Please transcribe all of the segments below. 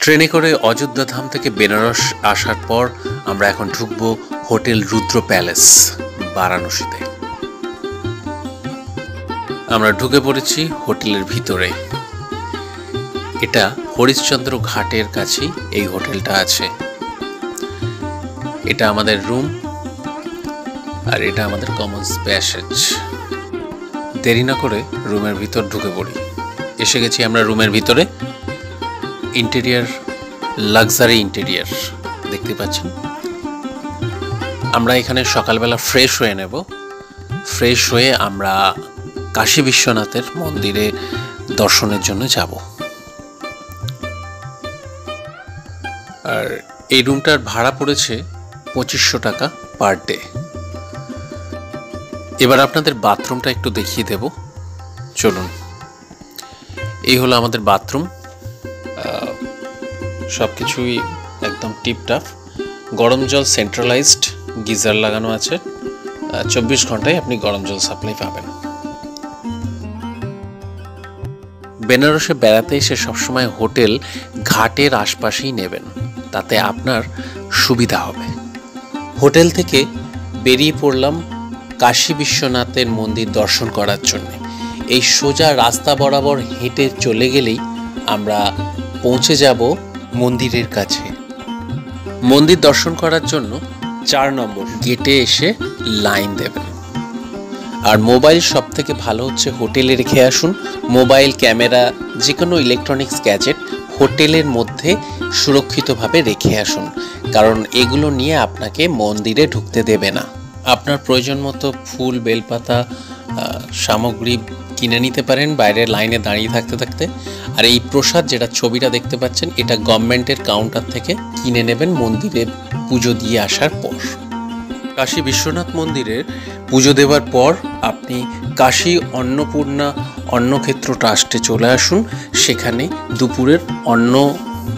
ট্রেনে করে অযোধ্যা ধাম থেকে বেনারস আসার পর আমরা এখন ঢুকবো হোটেল রুদ্র প্যালেস বারাণসীতে। আমরা ঢুকে পড়েছি হোটেলের ভিতরে। এটা হরিশ্চন্দ্র ঘাটের কাছেই এই হোটেলটা আছে। এটা আমাদের রুম আর এটা আমাদের কমন্স প্যাসেজ। দেরি না করে রুমের ভিতর ঢুকে পড়ি। এসে গেছি আমরা রুমের ভিতরে। ইন্টেরিয়ার লাক্সারি ইন্টেরিয়ার দেখতে পাচ্ছেন। আমরা এখানে সকালবেলা ফ্রেশ হয়ে নেব। ফ্রেশ হয়ে আমরা কাশী বিশ্বনাথের মন্দিরে দর্শনের জন্য যাব। আর এই রুমটার ভাড়া পড়েছে 2500 টাকা পার ডে। এবার আপনাদের বাথরুমটা একটু দেখিয়ে দেব, চলুন। এই হলো আমাদের বাথরুম। সব কিছুই একদম টিপটাপ। গরম জল সেন্ট্রালাইজড গিজার লাগানো আছে। 24 ঘন্টায় আপনি গরম জল সাপ্লাই পাবেন। বেনারসে বেড়াতে এসে সবসময় হোটেল ঘাটের আশপাশেই নেবেন, তাতে আপনার সুবিধা হবে। হোটেল থেকে বেরিয়ে পড়লাম কাশী বিশ্বনাথের মন্দির দর্শন করার জন্য। এই সোজা রাস্তা বরাবর হেঁটে চলে গেলেই আমরা পৌঁছে যাব মন্দিরের কাছে। মন্দির দর্শন করার জন্য 4 নম্বর গেটে এসে লাইন দেবেন। আর মোবাইল সব থেকে ভালো হচ্ছে হোটেলে রেখে আসুন। মোবাইল, ক্যামেরা, যে কোনো ইলেকট্রনিক্স গ্যাজেট হোটেলের মধ্যে সুরক্ষিতভাবে রেখে আসুন, কারণ এগুলো নিয়ে আপনাকে মন্দিরে ঢুকতে দেবে না। আপনার প্রয়োজন মতো ফুল, বেলপাতা সামগ্রী কিনে নিতে পারেন বাইরে লাইনে দাঁড়িয়ে থাকতে থাকতে। আর এই প্রসাদ, যেটা ছবিটা দেখতে পাচ্ছেন, এটা গভর্নমেন্টের কাউন্টার থেকে কিনে নেবেন মন্দিরে পুজো দিয়ে আসার পর। কাশী বিশ্বনাথ মন্দিরের পুজো দেওয়ার পর আপনি কাশী অন্নপূর্ণা অন্নক্ষেত্র ট্রাস্টে চলে আসুন। সেখানে দুপুরের অন্ন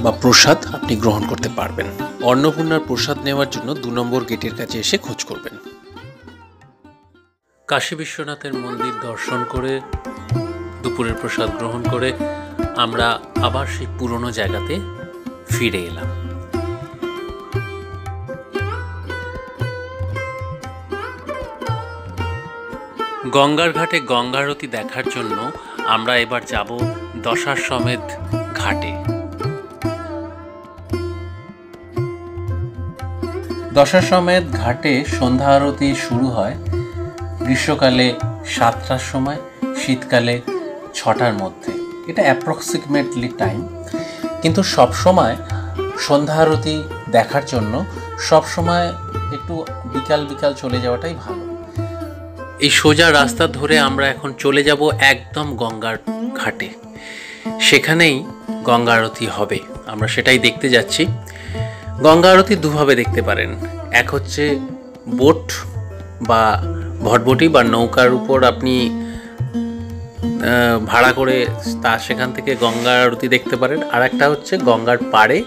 বা প্রসাদ আপনি গ্রহণ করতে পারবেন। অন্নপূর্ণার প্রসাদ নেওয়ার জন্য 2 নম্বর গেটের কাছে এসে খোঁজ করবেন। কাশী বিশ্বনাথের মন্দির দর্শন করে দুপুরের প্রসাদ গ্রহণ করে আমরা আবার সেই পুরনো জায়গাতে ফিরে এলাম। গঙ্গার ঘাটে গঙ্গারতি দেখার জন্য আমরা এবার যাব দশাশ্বমেধ ঘাটে। দশাশ্বমেধ ঘাটে সন্ধ্যা আরতি শুরু হয় গ্রীষ্মকালে 7টার সময়, শীতকালে 6টার মধ্যে। এটা অ্যাপ্রক্সিমেটলি টাইম। কিন্তু সব সময় সন্ধ্যা আরতি দেখার জন্য সব সময় একটু বিকাল বিকাল চলে যাওয়াটাই ভালো। এই সোজা রাস্তা ধরে আমরা এখন চলে যাব একদম গঙ্গার ঘাটে। সেখানেই গঙ্গা আরতি হবে, আমরা সেটাই দেখতে যাচ্ছি। গঙ্গা আরতি দুভাবে দেখতে পারেন। এক হচ্ছে বোট বা ভটভটি বা নৌকার উপর আপনি ভাড়া করে সেখান থেকে গঙ্গা আরতি দেখতে পারেন। আর একটা হচ্ছে গঙ্গার পাড়ে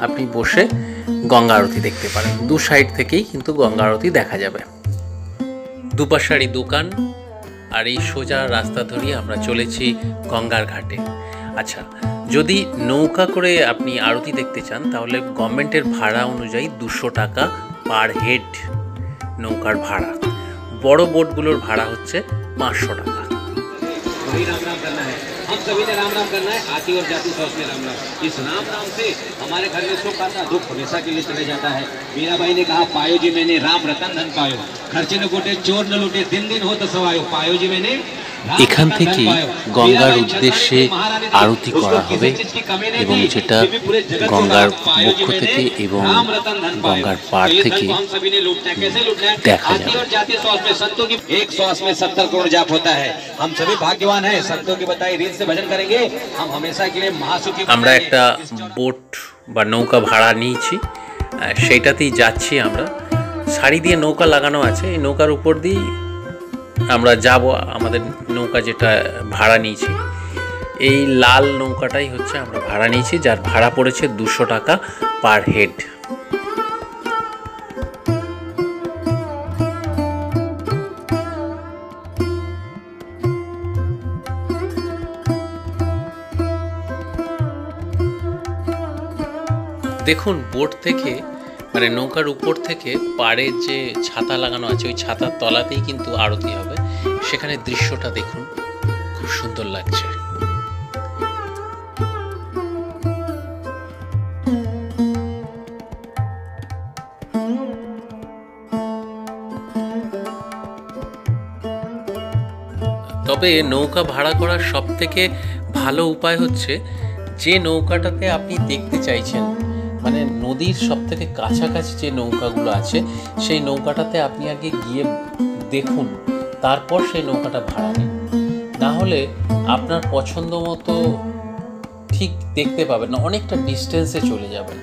আপনি বসে গঙ্গা আরতি দেখতে পারেন। 2 সাইড থেকেই কিন্তু গঙ্গা আরতি দেখা যাবে। দুপাশারি দোকান আর এই সোজা রাস্তা ধরিয়ে আমরা চলেছি গঙ্গার ঘাটে। আচ্ছা, যদি নৌকা করে আপনি আরতি দেখতে চান তাহলে গভর্নমেন্টের ভাড়া অনুযায়ী 200 টাকা পার হেড নৌকার ভাড়া। বড় বোটগুলোর ভাড়া হচ্ছে 500 টাকা। राम राम करना है, हम सभी ने राम राम करना है। आती और जाती सौस में राम राम। इस राम राम से हमारे घर में सुख आता, दुख हमेशा के लिए चले जाता है। मीरा बाई ने कहा, पायो जी मैंने राम रतन धन पायो, खर्चे न कोटे चोर न लूटे, दिन दिन हो तो सवायो। पायो जी मैंने এখান থেকে গঙ্গার উদ্দেশ্যে আরতি করা হবে এবং যেটা গঙ্গার বক্ষ থেকে এবং গঙ্গার পাড় থেকে দেখা যাবে। एक सौस में 70 करोड़ जाप होता है। हम सभी भाग्यवान हैं, संतों की बताई रीत से भजन करेंगे, हम हमेशा के लिए महासुखी। আমরা একটা বোট বা নৌকা ভাড়া নিয়েছি, সেইটাতেই যাচ্ছি আমরা। সারি দিয়ে নৌকা লাগানো আছে, এই নৌকার উপর দিয়ে আমরা যাব। আমাদের নৌকা যেটা ভাড়া নিয়েছি, এই লাল নৌকাটাই হচ্ছে আমরা ভাড়া নিয়েছি, যার ভাড়া পড়েছে 200 টাকা পার হেড। দেখুন বোট থেকে মানে নৌকার উপর থেকে পাড়ের যে ছাতা লাগানো আছে ওই ছাতার তলাতেই কিন্তু আরতি হবে। সেখানে দৃশ্যটা দেখুন, খুব সুন্দর লাগছে। তবে নৌকা ভাড়া করার সব থেকে ভালো উপায় হচ্ছে যে নৌকাটাতে আপনি দেখতে চাইছেন, মানে নদীর সব থেকে কাছাকাছি যে নৌকাগুলো আছে সেই নৌকাটাতে আপনি আগে গিয়ে দেখুন, তারপর সেই নৌকাটা ভাড়া নিন। না হলে আপনার পছন্দ মতো ঠিক দেখতে পাবেন না, অনেকটা ডিস্টেন্সে চলে যাবেন।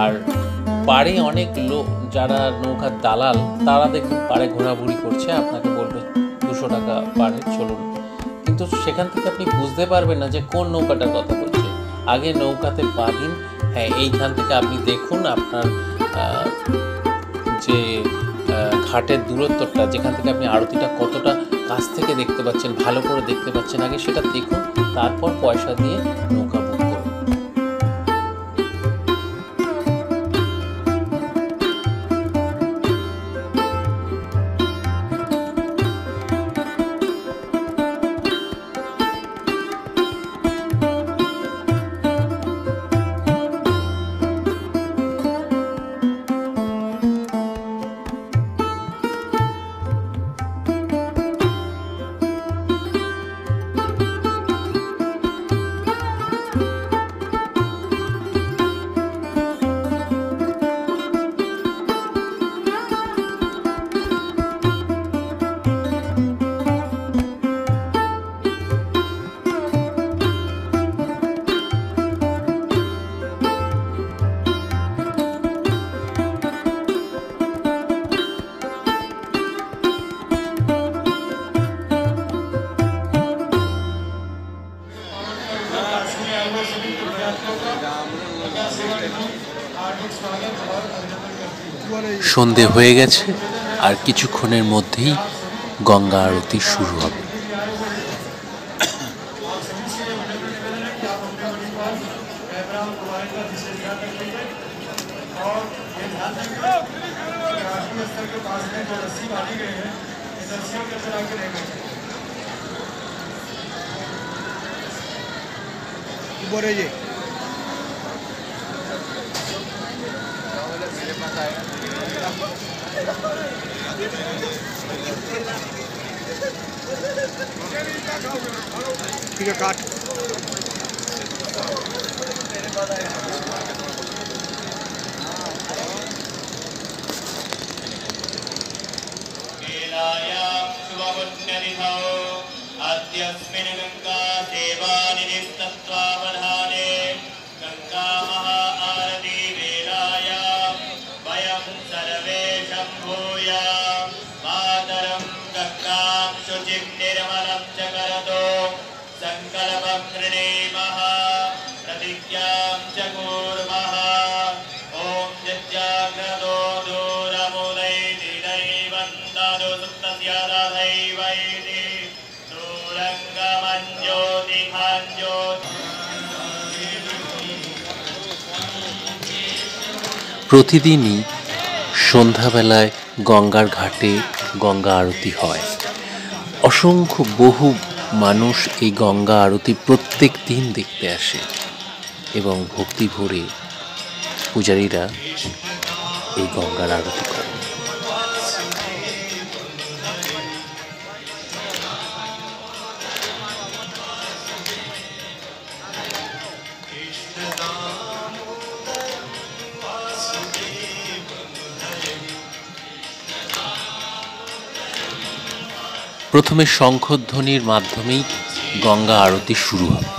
আর পাড়ে অনেক লোক যারা নৌকার দালাল তারা দেখুন পাড়ে ঘোরাঘুরি করছে, আপনাকে বলবে 200 টাকা পাড়ে চলুন, কিন্তু সেখান থেকে আপনি বুঝতে পারবেন না যে কোন নৌকাটার কথা বলছে। আগে নৌকাতে পা দিন, হ্যাঁ এইখান থেকে আপনি দেখুন আপনার যে ঘাটের দূরত্বটা, যেখান থেকে আপনি আরতিটা কতটা কাছ থেকে দেখতে পাচ্ছেন, ভালো করে দেখতে পাচ্ছেন, আগে সেটা দেখুন, তারপর পয়সা দিয়ে নৌকা বুক করুন। সন্ধে হয়ে গেছে, আর কিছুক্ষণের মধ্যেই গঙ্গা আরতি শুরু হবে। ठीक है काट अद्यस्मिन् गंगा सेवा निधिस्तत्वावधाने गंगा महाआरती वेलायां वयं सर्वे शम्भूय मातरं गंगां शुचिं निर्मलं च करतो संकल्पं गृणीमः प्रतिज्ञां च कुर्मः ॐ यज्ञाग्रतो दूरमुदैति दैवन्दो सुप्तस्य दैवैति প্রতিদিনই সন্ধ্যাবেলায় গঙ্গার ঘাটে গঙ্গা আরতি হয়। অসংখ্য বহু মানুষ এই গঙ্গা আরতি প্রত্যেক দিন দেখতে আসে এবং ভক্তি ভরে পূজারীরা এই গঙ্গার আরতি করে। প্রথমে শঙ্খধ্বনির মাধ্যমেই গঙ্গা আরতি শুরু হবে।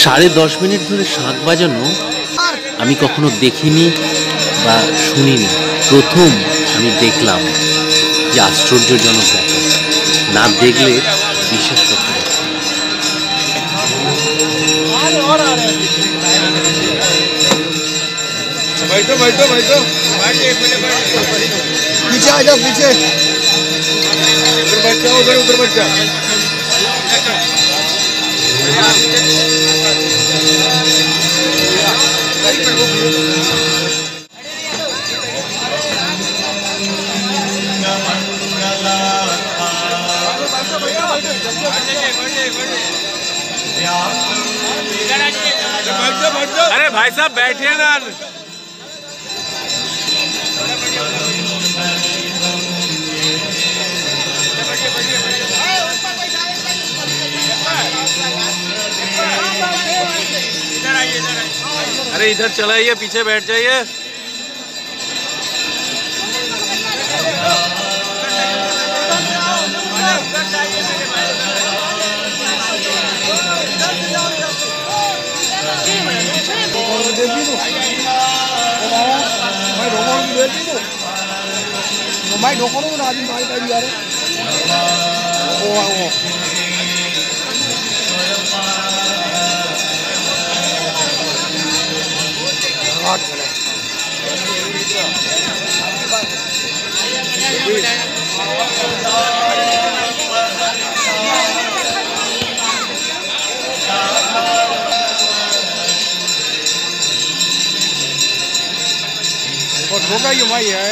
10:30 ধরে শাঁখ বাজানো আমি কখনো দেখিনি বা শুনিনি। প্রথম আমি দেখলাম। যে আশ্চর্যজনক ব্যাপার, না দেখলে বিশ্বাস করতে পারি। पीछे आ जाओ, पीछे उधर बैठ जाओ, उधर बैठ जाओ। अरे भाई साहब बैठिए ना। अरे इधर चलाइए, पीछे बैठ जाइए। भाई ढोको ना आदमी भाई गाड़ी आ रहे ओ और होगा ये भाई है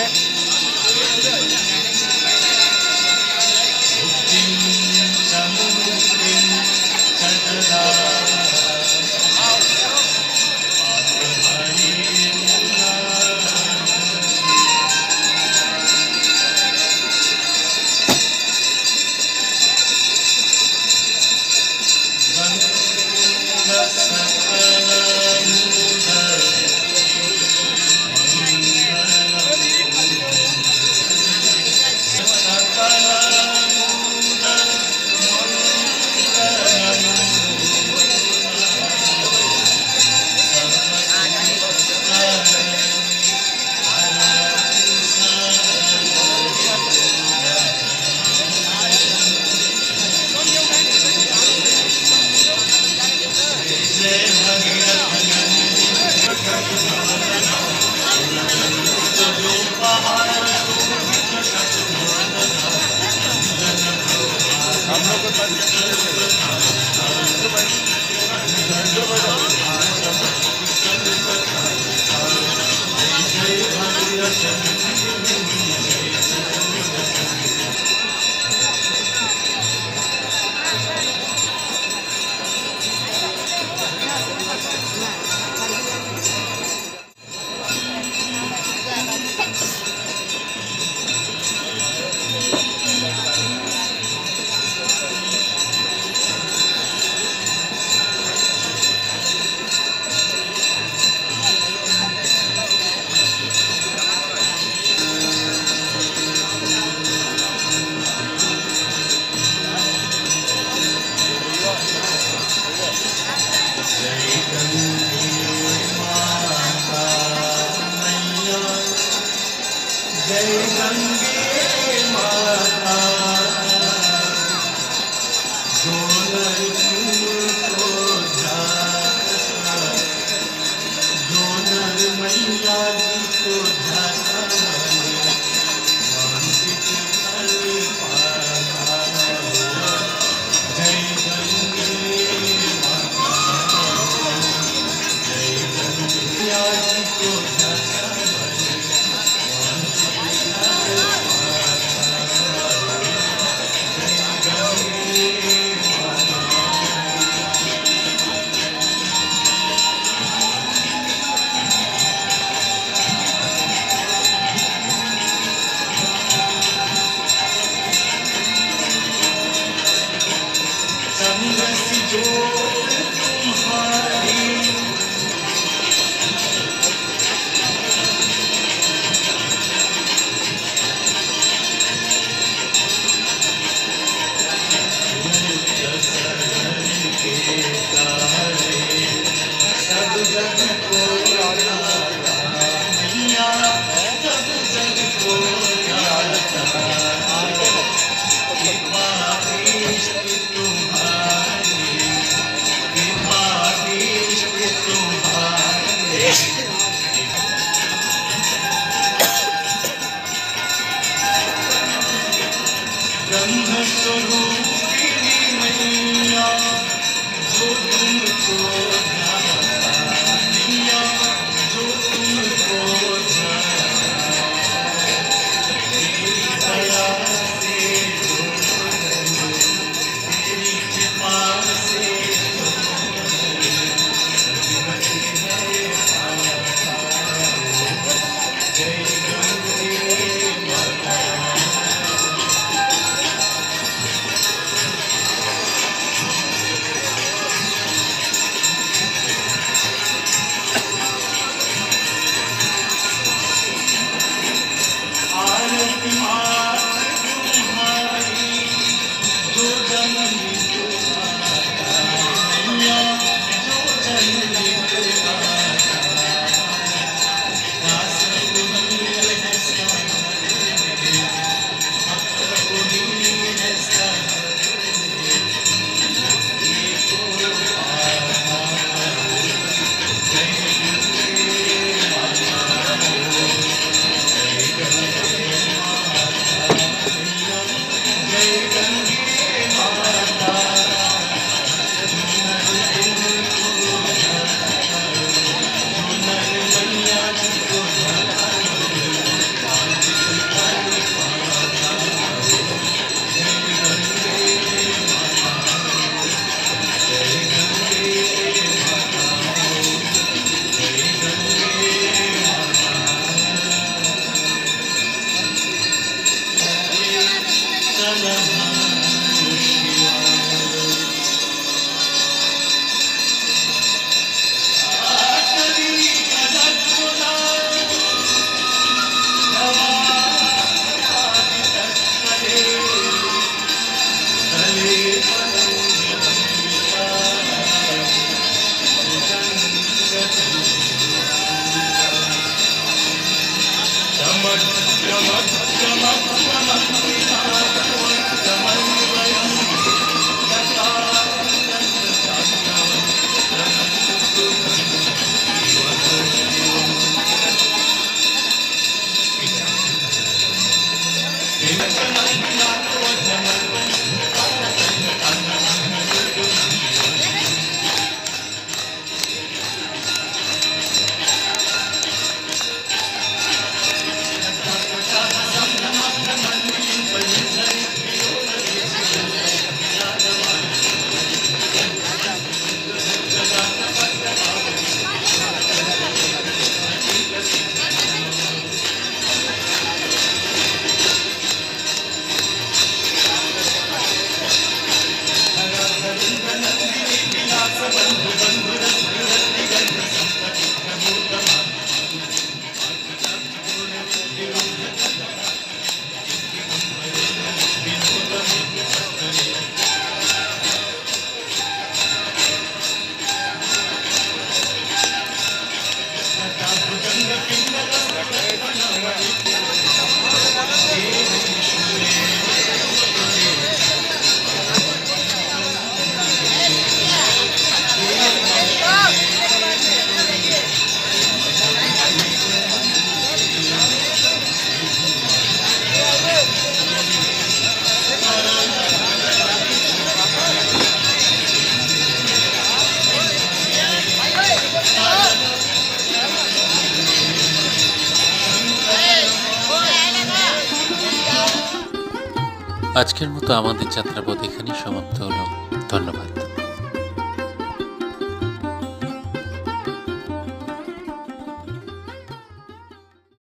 আজকের মতো আমাদের যাত্রাপথ এখানেই সমাপ্ত হলো। ধন্যবাদ।